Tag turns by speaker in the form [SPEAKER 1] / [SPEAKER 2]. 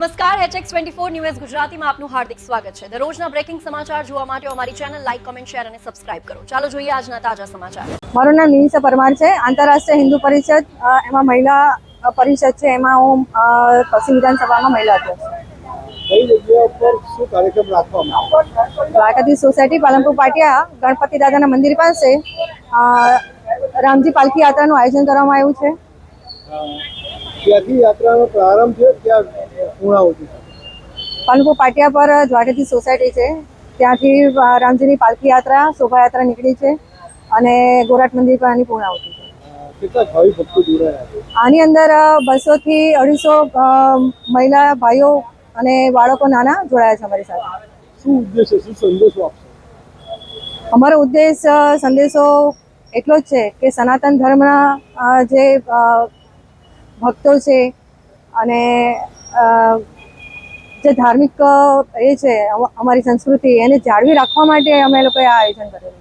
[SPEAKER 1] નમસ્કાર HX24 news ગુજરાતીમાં આપનું હાર્દિક સ્વાગત છે। દરરોજના બ્રેકિંગ સમાચાર જોવા માટે અમારી ચેનલ લાઇક, કમેન્ટ, શેર અને સબસ્ક્રાઇબ કરો। ચાલો જોઈએ આજના તાજા સમાચાર।
[SPEAKER 2] મારું નામ નિમિષા પરમાર છે। આંતરરાષ્ટ્રીય હિન્દુ પરિષદ એમાં મહિલા પરિષદ છે, એમાં હું પશ્ચિમ વિધાનસભામાં મહિલા અધ્યક્ષ છું।
[SPEAKER 3] કઈ જગ્યા પર શું કાર્યક્રમ રાખવામાં
[SPEAKER 2] દ્વારકાધીશ સોસાયટી પાલનપુર પાટિયા ગણપતિ દાદાના મંદિર પાસે રામજી પાલખી યાત્રાનું આયોજન કરવામાં આવ્યું છે।
[SPEAKER 3] ક્યાંથી યાત્રાનો પ્રારંભ છે, ક્યાં પૂર્ણાહુતિ?
[SPEAKER 2] પાલનપુર પાટિયા પર દ્વારકાધીશ સોસાયટી છે, ત્યાંથી રામજીની પાલખી યાત્રા શોભાયાત્રા નીકળી છે અને ગોરાટ મંદિર પર આની પૂર્ણાહુતિ છે।
[SPEAKER 3] કેટલા ભાવિ ભક્તો જોડાયા છે?
[SPEAKER 2] આની અંદર 200 થી 250 મહિલા ભાઈઓ અને બાળકો નાના જોડાયા છે અમારી સાથે।
[SPEAKER 3] શું ઉદ્દેશ છે, શું સંદેશો આપશો?
[SPEAKER 2] અમારો ઉદ્દેશ સંદેશો એટલો જ છે કે સનાતન ધર્મના જે ભક્તો છે અને જે ધાર્મિક એ છે અમારી સંસ્કૃતિ એને જાળવી રાખવા માટે અમે લોકોએ આ આયોજન કરેલું છે।